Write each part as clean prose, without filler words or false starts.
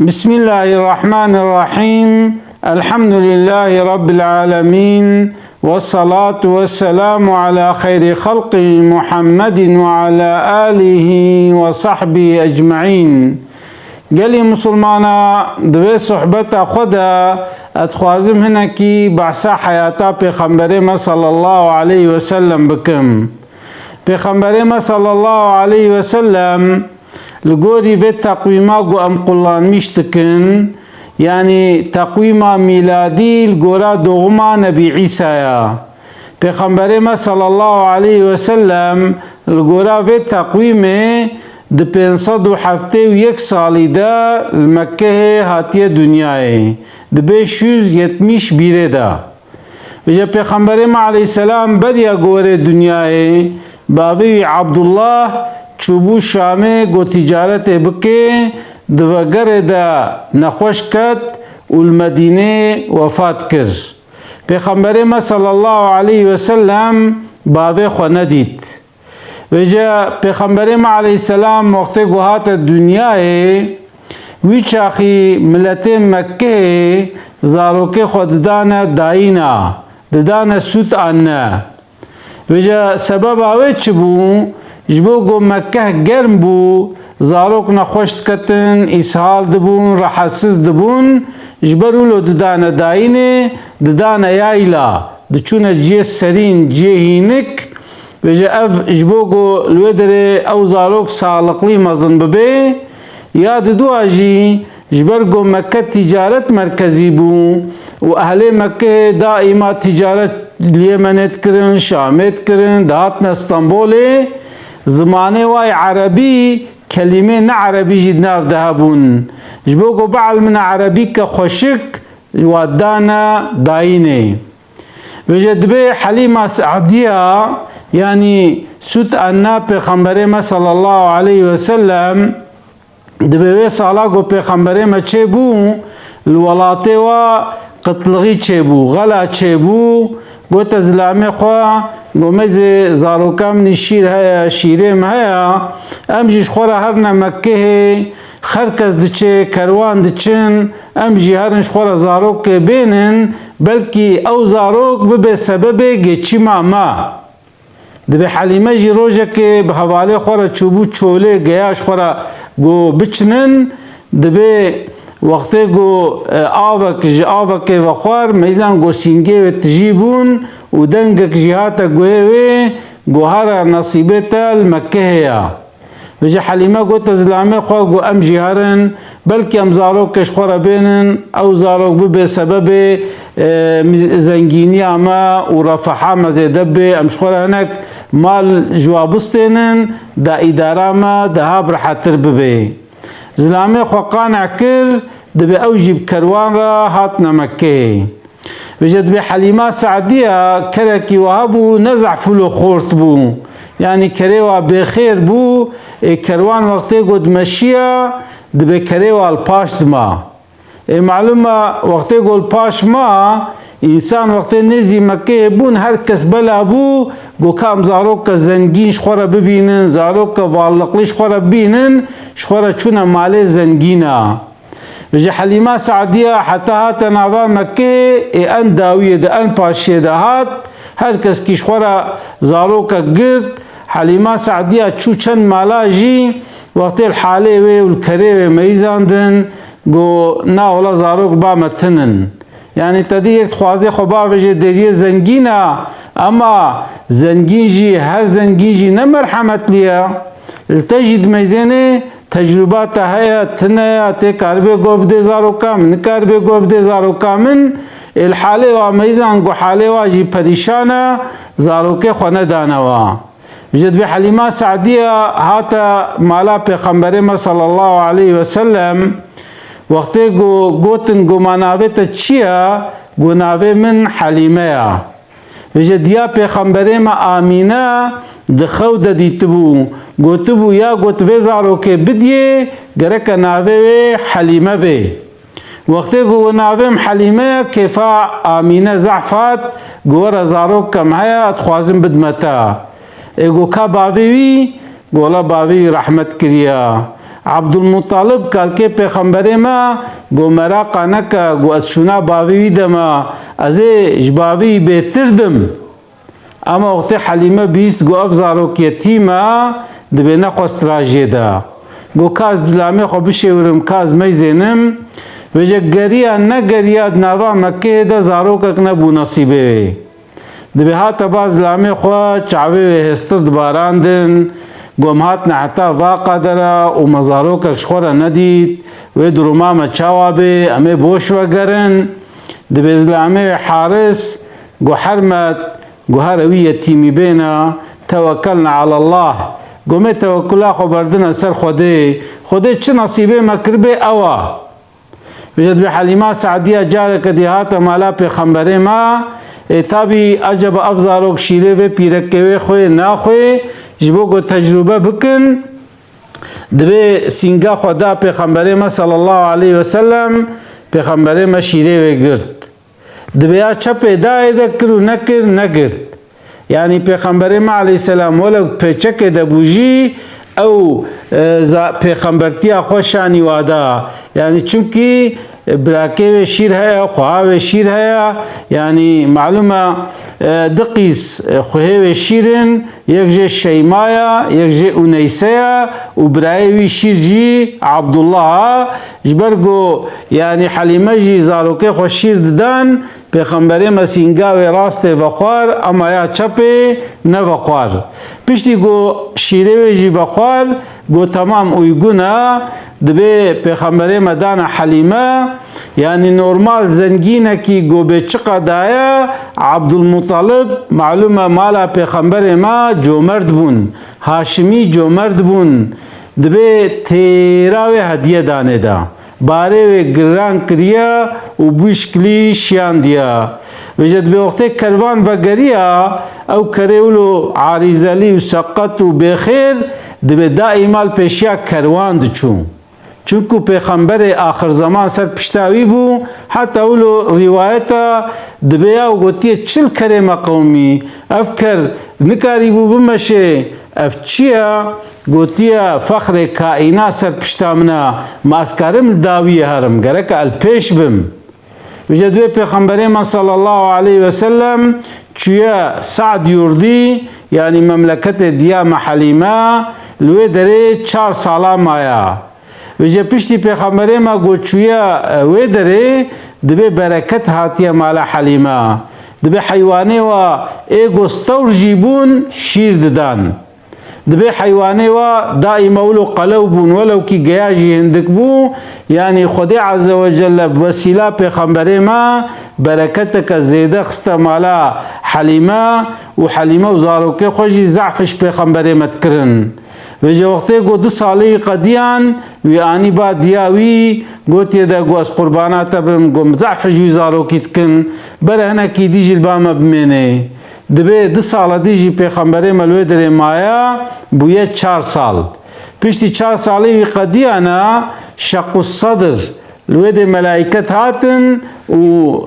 بسم الله الرحمن الرحيم. الحمد لله رب العالمين، والصلاة والسلام على خير خلق محمد وعلى آله وصحبه أجمعين. قالي مسلمانا دوی صحبت خدا اتخوازم هنا کی بحثا حیاتا پیغمبر ما صلی الله علیه وسلم بکم. پیغمبر ما صلی الله علیه وسلم لگوری و تقویما گو ام قلان میشتکن، یعنی تقویما میلادی لگورا دوغما نبی عیسایا. پیغمبر ما صلی الله علیه وسلم لگورا و تقویمه د 571 سالی دا مکه هاتیه دنیای د 571 دا وجه پیغمبر ما علیه السلام بریا گوره دنیای باوی عبدالله چوبو شامه گو تجارت بکه دوگر دا نخوش کت والمدینه وفات کر. پیغمبر ما صلی الله علیه وسلم باوی خو ندید. وجه پیغمبر ما علیه السلام وقت گوهات دنیای وی چاخی ملت مکه زاروک خود دانا داینا دانا سوت آنه. وجه سبب آوه چه بو؟ جبو گو مکه گرم بو، زاروک نخوشت کتن، اسحال دبون، رحسز دبون، جبرولو دانا داینه دانا یایلا دچونه جه سرین جه هینک. وجه اف جبوگو الودره او زاروک سالقلی مزن ببه یاد دو آجی جبرگو مکه تجارت مرکزی بو و اهل مکه دائما تجارت لیمنت کرن، شامت کرن، دهاتنا استنبوله زمانه وای عربی کلمه نه عربی جد ناف دهبون. جبوگو بعل من عربی که خوشک ودانا داینه. وجه دبه حلیمه سعدیه يعني سوت أنا پیغمبر ما صلى الله عليه وسلم دبوی سالاگو پیغمبر ما چه بو الولاته و قتلغی چه بو غلا چه بو گوت ازلامه خواه گومز زاروکام نشیر هیا شیرم هیا امجیش خورا هرنا مکه خرکز دچه کروان دچن امجی هرنش خورا زاروک بینن بلکی او زاروک ببه سبب گچی ما دبی حلیمه جی روژه که به حواله خورا چوبو چوله گیاش خورا گو بچنن دبی وقتی گو آوک و خوار میزان گو سینگه و تجیبون و دنگک جهاتا گوهوه گو هارا نصیبتا المکه هیا. وجه حلیمه گو تزلامه خواه گو ام جهارن بلکه ام زاروکش خورا بینن او زاروک ببه سبب زنگینی اما و رفحا مزیدبه امش خورا هنک مال جوابستینن دا اداره ما دا ها برحتر ببه. زلامه خو قانع کر دبه او جیب کروان را هات نمکه. وجه دبه حلیمه سعدیه کرکی وهابو نزع فلو خورت بو، يعني كريوا بخير بو كروان وقتی قد مشيه دبه كريوا الباش دما. معلومه وقتی قول باش ما انسان وقتی نزی مکه بون هر کس بلا بو گو کام زاروک زنگینش خورا ببینن، زاروک والقلیش خورا ببینن، شخورا چونه مال زنگینا. وجه حلیمه سعدیه حتی هات ناوا مکه ان داویه ده ان پاشیه ده هات هر کس کش خورا زاروک گرد حلیمه سعدیه چو چند مالا جی وقتی الحاله وی والکره وی میزاندن گو نا ولا زاروک با متنن. يعني تدي خوازي خبا وجه دریه زنگینا اما زنگین جی هر زنگین جی نمرحمت لیا التجد میزنه تجربات هيا تنيا تكاربي قوب دي زارو كامن كاربي قوب دي زارو كامن الحالي وميزان قو حالي واجي پريشانا زارو كي خونه دانوا. وجد بحليمة سعدية هاتا مالا پیغمبر ما صلى الله عليه وسلم وقتی گوتن گو مناوه تا چیه گو ناوه من حلیمه وجه دیا پیغمبر ما آمینه دخو دیتبو گوتبو یا گوتوه زارو که بدیه گرک ناوه حلیمه بی. وقتی گو ناوه حلیمه کفا آمینه زعفات گوره زارو کم هیا اتخوازم بدمتا. ایگو که باویوی گولا باوی رحمت کریا عبدالمطالب کالکه پیغمبر ما گو مراقا نکا گو از شنا باوی دما از جباوی بهتردم اما وقتی حلیمه بیست گو افزارو که تیما دبی نخواست راجه دا گو کاز دلامی خو بشورم کاز میزنم وجه گریا نگریاد نوا مکه دا زاروکک نبو نصیبه دبی هاتا باز دلامی خو چاوی هستر دباراندن گوم هات نحتا واقع درا و مزاروکک شخورا ندید و درومام چاوابه امه بوش وگرن دبی دلامی حارس گو حرمت گو هروی یتیمی بینا توکلنا علی الله گومه توکلا خو بردن سر خوده چه نصیبه مکربه اوا بجد به حلیمه سعدیه جاره کدی هاتا مالا پیغمبر ما تابی عجب افزاروک شیره و پیرکه و خوی ناخوی جبو گو تجربه بکن دبه سینگا خدا پیغمبر ما صلی الله علیه وسلم پیغمبر ما شیره و گرد دبه ها چه پیدای دکر و نگرد یعنی پیغمبر ما علیه السلام ولو پیچک دبوجی او پیغمبرتی خوشانی وادا یعنی چونکی براکه شیر هيا خواه شیر هيا یعنی معلومه دقیس خواه شیرن یک جه شیمایا یک جه اونیسیا و برایوی شیر جی عبدالله جبرگو یعنی حلیمه جی زاروکه خوش شیر ددن پیغمبر مسینگاوی راست وخوار اما یا چپه نه وخوار پشتی گو شیره جی وخوار گو تمام اویگونه دبه پیغمبر مدان حلیمه یعنی نورمال زنگینه کی گو به چقه دایا عبدالمطالب معلومه مالا پیغمبر ما جومرد بون هاشمی جومرد بون دبه تیراوی هدیه دانه دا باره و گران کریا و بوشکلی شیان دیا وجد به وقت کروان و گریا او کریولو عارضلی و سقط و بخیر دبه دائمال پیشیا کروان دچون چونکو پیغمبر آخر زمان سر پشتاوی بو حتی اولو روایتا دبیا و گوتیه چل کریم قومی افکر نکاری بو بمشه اف چیا گوتیه فخر کائنات سر پشتامنا ماسکارم داوی هرم گرک الپیش بم وجدوی پیغمبر ما صلی الله علیه وسلم چویا سعد یوردی یعنی مملکت دیام حلیمه لوی داره 4 سالا مایا وجه پشتی پیغمبر ما گوچویا وی داره دبه برکت هاتیه مالا حلیمه دبه حیوانه و ایگوستور جیبون شیر ددن دبه حیوانه و دائما ولو قلو بون ولو کی گیاجی هندک بو یعنی خدا عز وجل وسیله پیغمبر ما برکتک زیده خست مالا حلیمه و حلیمه و زاروکه خوشی زعفش پیغمبر متکرن وجه وقتی گو 2 سالی قدیان وی آنی با دیاوی گوتی دا گو از قربانات برم گو مزعف جوی زاروکیت کن بره هنه کی دیجی البام بمینه دبه 2 سال دیجی پیغمبر ملوی در مایا بویه 4 سال پیشتی 4 سالی وی قدیانا شق الصدر لوی در ملائکت هاتن و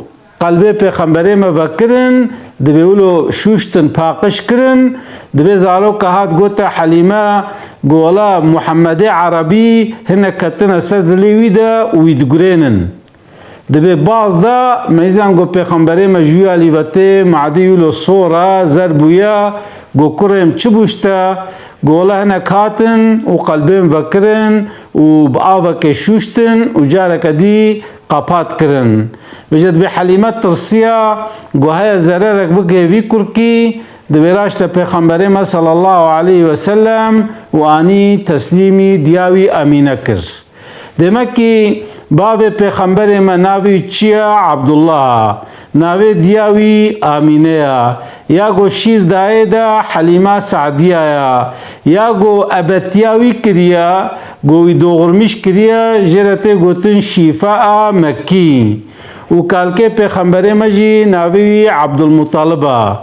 قلبه پیغمبر مفکرن دبه ولو شوشتن پاقش کرن دبه زارو که هات گوتا حلیمه گولا محمد عربی هنه کتن سر دلیوی دا ویدگرینن دبه باز دا میزان گو پیغمبر مجوی علیوته معدی ولو صورا زربویا گو کرم چه بوشتا گولا هنه کاتن و قلبه مفکرن و بآوه شوشتن و جارک دی قاپات کرن وجد به حلیمه ترسیا گوهای زررک بگه وی کرکی دبیراش پیغمبر ما صلی الله علیه وسلم و آنی تسلیمی دیاوی امینه کر دمکی باوی پیغمبر ما ناوی چیا عبدالله ناوی دیاوی آمینه یا گو شیر دایه دا حلیمه سعدیه یا گو ابتیاوی کریا گوی دوغرمیش کریا جرته گوتن شفاء مکی و کالکه پیغمبر ما جی ناوی عبدالمطالبه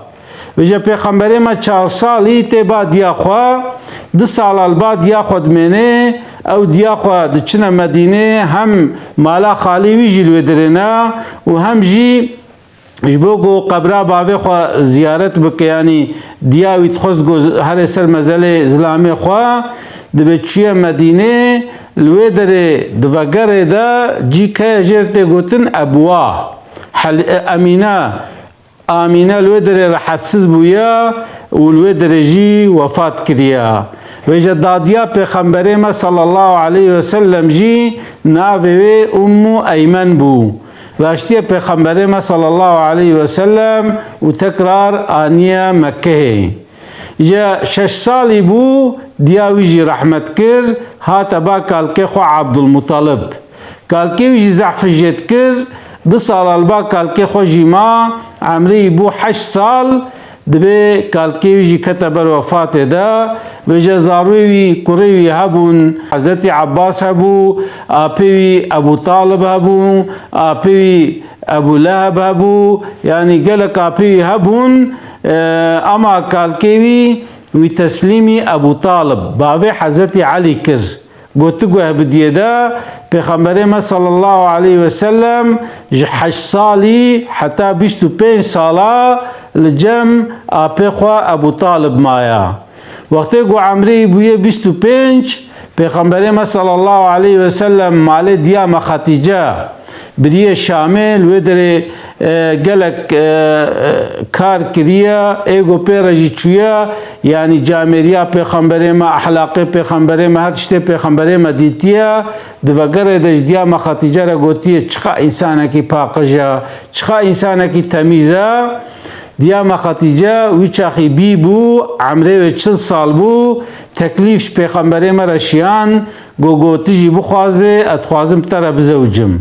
وجه پیغمبر ما 4 سالی تی با دیا خواه 2 سال بعد دیا خود منه او دیا خواه دچنه مدینه هم مالا خالی وی جلوه درنا و هم جی جبوگو قبره باوی خوا زیارت بکه یعنی دیاویت خست گو هر سر مزل زلامی خوا دبه چوی مدینه لوی دره دوگر دا جی که جرته گوتن ابوا امینه لوی دره رحسز بویا و لوی دره جی وفات کریا و جدادیا پیغمبر ما صلی الله علیه وسلم جی ناوی امو ایمن بو راشتی پیغمبر ما صلی الله علیه وسلم و تکرار آنیا مکه جا 6 سالی بو دیاوی جی رحمت کر هات با کالکه خو عبدالمطلب کالکه وی جی زعف جید کر 2 سال البا کالکه خو جی ما عمری بو 8 سال دبه کالکه وی جی کتبر وفات دا و جا زاروی کوروی هبون حضرت عباس هبو آپوی ابو طالب هبو آپوی ابو لهب هبو یعنی گلک آپوی هبون اما کالکه وی تسلیمی ابو طالب باوی حضرت علی کر گوتگو هبدیه دا پیغمبر ما صلی الله علیه وسلم 8 سالی حتی 25 سالا لجم آپی خوا ابو طالب مایا وقتی گو عمری بویه 25 پیغمبر ما صلی الله علیه وسلم مال دیام خدیجه بریه شامل و در گلک کار کریا ایگو پیرجی چویا یعنی جامریا پیغمبر ما احلاق پیغمبر ما هر شته پیغمبر ما دیتیا دوگر دجدیا ما خدیجه را گوتیه چخا انسانه کی پاقجا چخا انسانه کی تمیزه دیا خدیجه ویچاخی بی بو عمره 40 سال بو تکلیفش پیغمبر ما رشیان گو تجی بخوازه اتخوازم تر بزوجم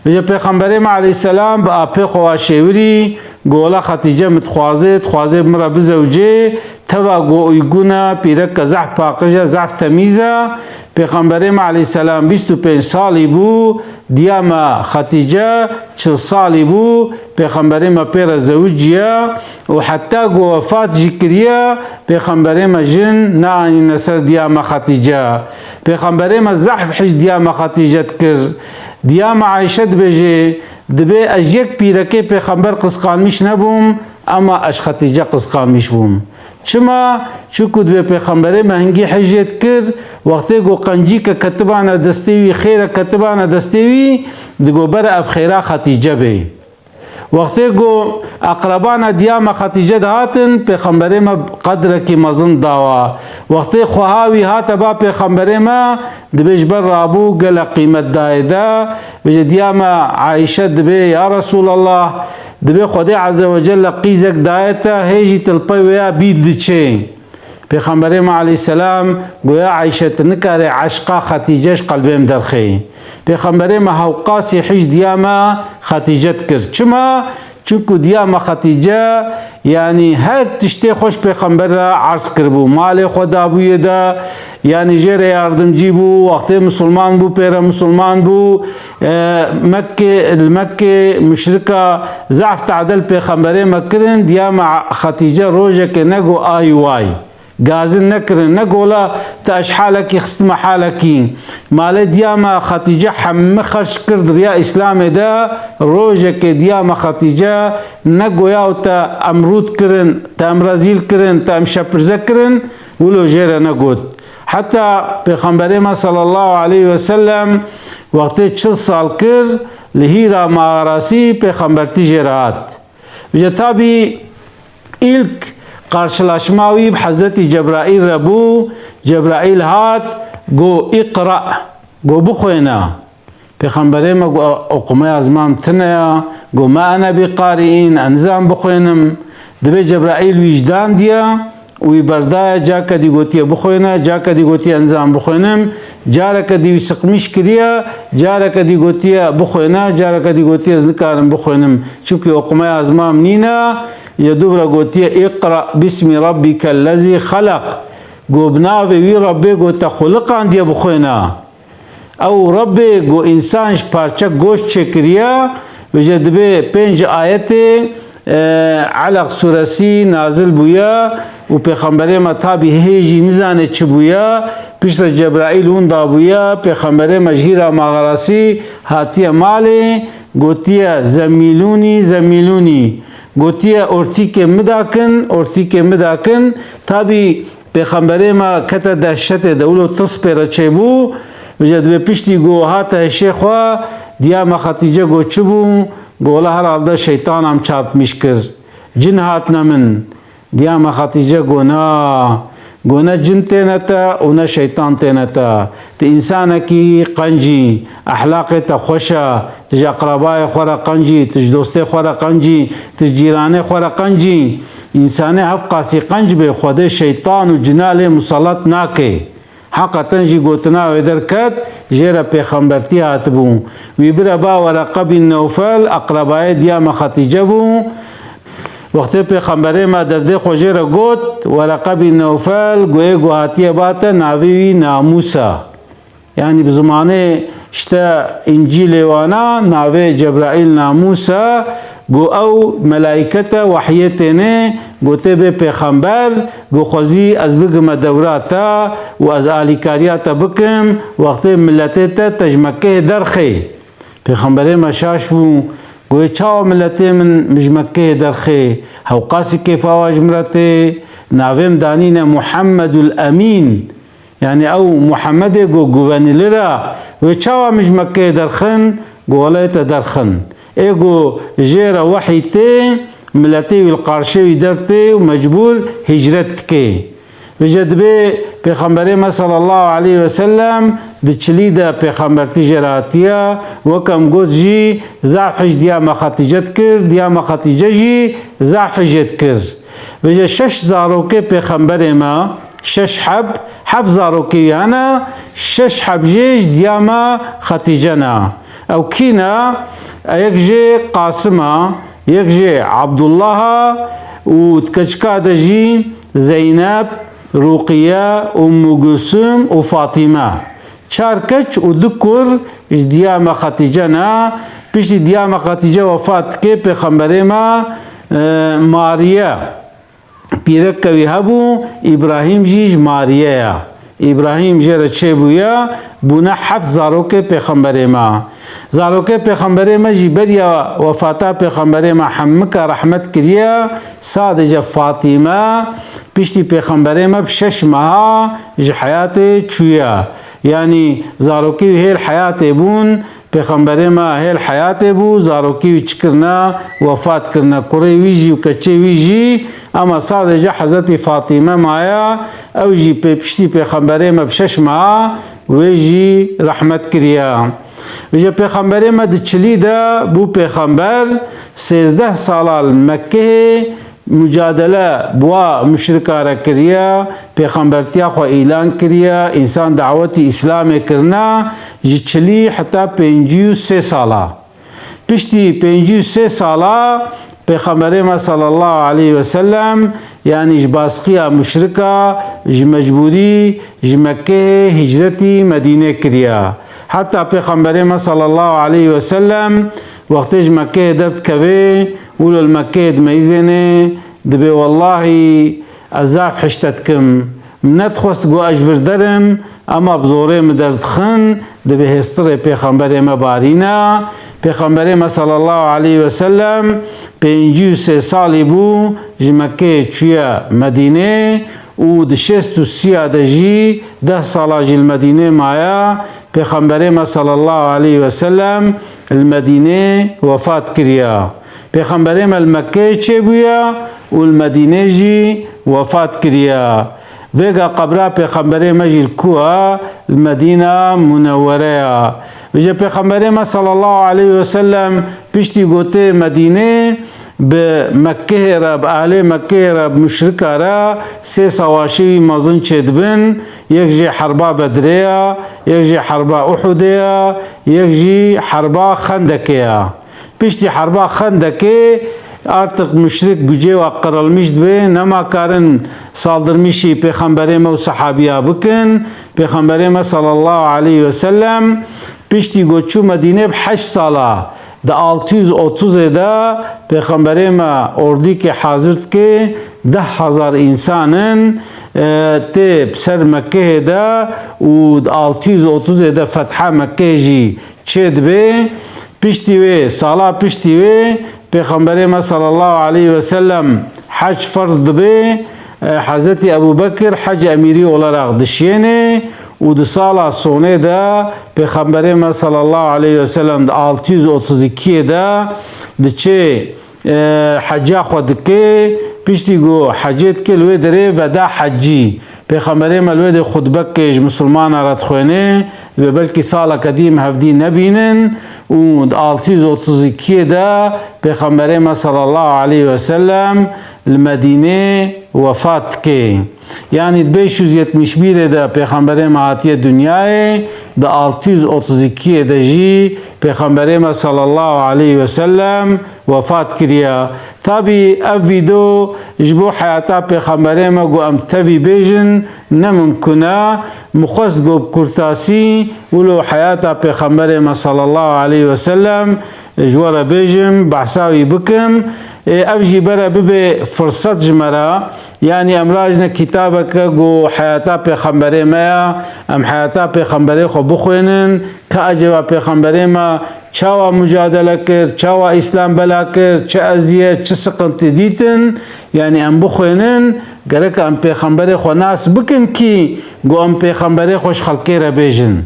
و پیغمبر ما علیه السلام با اپی خواشوری گولا خدیجه متخوازه مرا بزوجه توا گو ایگونا پیرک زعف پاقجه زعف تمیزه پیغمبر ما علیه السلام 25 سالی بو دیاما خدیجه 40 سالی بو پیغمبر ما پیر زوجیا و حتی گو وفات جکریا پیغمبر ما جن نانی نصر دیاما خدیجه پیغمبر ما زعف حج دیاما خدیجه کر دیاما عایشه بجه دبه از یک پیرکه پیغمبر قسقانمیش نبوم اما اش خدیجه قسقانمیش بوم چما چکو دبه پیغمبر مهنگی حجیت کرد وقتی گو قنجی که کتبانه دستیوی خیره کتبانه دستیوی دگو بر اف خیره خدیجه بی وقتی گو اقربان دیام خدیجه دهاتن پیغمبر ما قدر کی مزن داوا وقتی خواهاوی هات با پیغمبر ما دبیش بر رابو گل قیمت دایدا بج دیام عایشه دبی یا رسول الله دبی خدای عز وجل قیزک دایتا هیجی تلپی ویا بید چه پیغمبر ما علیه السلام گویا عایشه نکاره عشقا خدیجهش قلبم درخی پیغمبر ما حوقاسی حج دیاما خدیجت کرد چما چونکو دیاما خدیجه یعنی هر تشتی خوش پیغمبر را عرض کربو مال خدا بوی دا یعنی جیر یاردمجی بو وقتی مسلمان بو پیر مسلمان بو مکه مشرکه ضعف تعدل پیغمبر مکرن دیاما خدیجه روژه که نگو آی وای گازن نکرن نگولا تا اش حالکی خستم حالکی مال دیاما خدیجه حم خرش کرد ریا اسلام دا روژه که دیاما خدیجه نگویا تا امرود کرن تا امرازیل کرن تا امشپرزه کرن ولو جیره نگود حتی پیغمبر ما صلی الله علیه وسلم وقتی 40 سال کرد لهیرا ماراسی پیغمبرتی جیرات و تابی ایلک قارشلاشماوی حضرت جبرائیل ربو جبرائیل هات گو اقرأ گو بخوینا پیغمبر ما گو اقمه ازمام تنیا گو ما انا بقارئین انزام بخوینم دبی جبرائیل وجدان دیا وی بردای جا کدی گوتی بخوینا جا کدی گوتی انزام بخوینم جارا کدی سقمیش کریا جارا کدی گوتی بخوینا جارا کدی گوتی ذکرم بخوینم چونکه اقمه ازمام نینا يدور قوتي اقرأ باسم ربك الذي خلق قو بناوي وي ربي قو تخلق عندي بخوينا او ربي قو انسانش پارچه گوشت چکریا وجد به 5 آیت علق سورسی نازل بویا و پیغمبر ما تابی هیجی نزانه چه بویا پیش جبرائیل اون دا بویا پیغمبر مجهیر مغراسی هاتی مالی گوتیا زمیلونی زمیلونی، گوتیا ارتیک مداکن تابی پیغمبر ما کتا دهشت دولو تصپر چه بو وجد به پشتی گو هاته شیخوا دیا ما خطیجه گو چه بو گولا هر حال ده شیطان هم چارپمیش کر جن هات نمن دیا ما خطیجه گو نه جن تینتا و نه شیطان تینتا تی انسان کی قنجی احلاق تا خوشا تج اقربای خورا قنجی تج دوسته خورا قنجی تج جیرانه خورا قنجی انسان هف قاسی قنج به خود شیطان و جنال مسلط ناکه حقا جی گوتنا و درکت جیرا پیغمبرتی هاتبو وی برا با ورقه بن نوفل اقربای دیا خطیجه بو وقتی پیغمبر ما درده خوشی را گوت ورقه بن نوفل گوی گوهاتی باتا ناوی ناموسا یعنی بزمانه اشتا انجیل وانا ناوی جبرائیل ناموسا گو او ملائکتا وحیتنه گوته به پیغمبر گو خوزی از بگم دوراتا و از آلیکاریاتا بکم وقتی ملتتا تجمکه درخی پیغمبر ما شاش بو گوی چاو ملتی من مجمکه درخی هوقاسی کیف آواج مرته ناویم دانین محمد الامین یعنی او محمد گو گوانی لرا گوی چاو مجمکه درخن گو ولایت درخن ایگو جیر وحی تی ملتی والقارشوی درتی و مجبور هجرت که وجد به پیغمبر ما صلی الله علیه وسلم د چلی دا پیغمبرتی جراتیا وکم گوز جی ضعفش دیا مخاتیجت کرد دیا مخاتیجه جی ضعفجت کرد وجد 6 زاروکه پیغمبر ما 6 حب زاروکه یانا 6 حب جیش دیا مخاتیجه نا او کینا یک جی قاسمه یک جی عبدالله و تکچکا دا جی زینب رقیه ام گلثوم و فاطمه چارکچ و دکر دیام خدیجه نا پیش دیام خدیجه وفات که پیغمبر ما ماریه پیرک کوي هبو ابراهیم جیج ماریه ابراهیم جره چه بویا بنا 7 زاروکه پیغمبر ما زاروکه پیغمبر ما جی بریا وفاتا پیغمبر ما حمک رحمت کریا سادجه فاطمه پیشتی پیغمبر ما ب6 ماه جی حیات چویا یعنی زاروکی هیل حیات بون پیغمبر ما هیل حیات بو زاروکی چکرنا وفات کرنا کوری ویجی و کچه ویجی اما سادجه حضرت فاطمه مایا او جی پیشتی پیغمبر ما ب6 ماه ویجی رحمت کریا ویجی پیغمبر ما د چلی دا بو پیغمبر 13 سال مکه مجادله بوا مشرکا را کریا پیغمبرتیا خو اعلان کریا انسان دعوت اسلام کرنا جچلی حتی 53 سالا پشتی 53 سالا پیغمبر ما صلی الله علیه وسلم یعنی جباسقیا مشرکا مجبوری مکه هجرتی مدینه کریا حتی پیغمبر ما صلی الله علیه وسلم وقتی مکه درد کوي ولو المكة دميزني دبي والله أزاف حشتتكم ندخست جو أجبر درم أما بزوري مدردخن دبي هستري پیغمبر ما بارينا پیغمبر ما صلى الله عليه وسلم 53 سالي بو جمكة چويا مدينة و دشست سيا دجي 10 سالا جي المدينة مايا پیغمبر ما صلى الله عليه وسلم المدينة وفات كريا پیغمبر ما المکه چه بویا و المدینه جی وفات کریا ویگا قبره پیغمبر ما جی الکوه المدینه منوره ویجا پیغمبر ما صلی الله علیه وسلم پیشتی گوته مدینه به مکه را به اهل مکه را مشرک را 3 سواشی مازن چه دبن یک جی حربا بدریا یک جی حربا احدیا یک جی حربا خندکیا پیشتی حربا خندکه artık müşrik güce ve kırılmış be nema karın saldırmışı peygamberime ve sahabiya bakın peygamberime sallallahu aleyhi ve sellem pişti göçü Medine 8 sala da 630 da peygamberime ordu ki hazır ki 10,000 insanın te ser Mekke da و 630 da fetha Mekke ji çed be پشتی وی سالا پشتی وی پیغمبر ما صلی الله علیه و سلم حج فرض دبی حضرت ابو بکر حج امیری اولا دشینه و دو سالا سونه دا پیغمبر ما صلی الله علیه و سلم دا 632 دا دچه حجا خود که پشتی گو حجیت که لوی داره و دا حجی پیغمبر ما لوی ده خطبه کش مسلمان رد خوینه بلکه سال قدیم هفدی نبینن و 632 دا پیغمبر ما صلی الله علیه و سلم المدینه وفات که یعنی 571 دا پیغمبر ما آتی دنیای دا 632 دا جی پیغمبر ما صلی الله علیه و سلم وفات کریا تابی اف ویدو جبو حیاتا پیغمبر ما گو ام تاوی بیجن نممکنه مخصد گو بکرتاسی ولو حیاتا پیغمبر ما صلی الله علیه و سلم جوار بیجم بحثاوی بکم اف جی برا ببه فرصت جمرا يعني امراجنا كتابك جو حياتا پیغمبر ما ام حياتا پیغمبر خو بخوینن که اجوا پیغمبر ما چاوا مجادله کرد چاوا اسلام بلا کرد چه ازیه چه سقنت دیتن يعني ام بخوینن گرک ام پیغمبر خو ناس بکن کی گو ام پیغمبر خوش خلقی را بیجن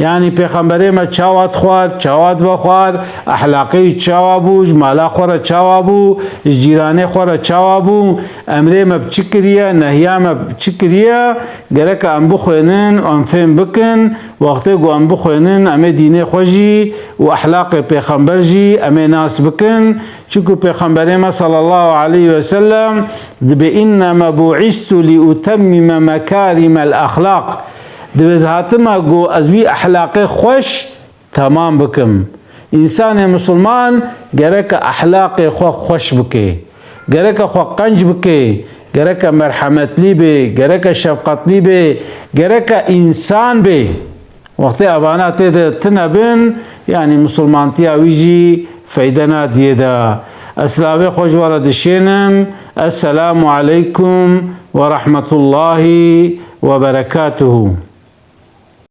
يعني پیغمبر ما چاوات خوار چاوات و خوار احلاقی چاوابو جمالا خورا چاوابو جیرانه خورا چاوابو امره ما بچکریه نهیا ما بچکریه گرک ام بخوینن و ام فهم بکن وقتی گو ام بخوینن ام دینه خوشی و احلاق پیغمبر جی ام ناس بکن چکو پیغمبر ما صلی الله علیه و سلم دبی انما بعثت لأتمم مکارم الاخلاق دبز هاتما گو ازوی احلاق خوش تمام بکم انسان مسلمان گرک احلاق خوش بکه گرک خو قنج بکه گرک مرحمت لی به گرک شفقت لی به گرک انسان به وقتی اوانات تنبن یعنی مسلمان تیاویجی فیدنا دیده اسلاوی خوش وردشینم السلام علیکم ورحمة الله وبركاته.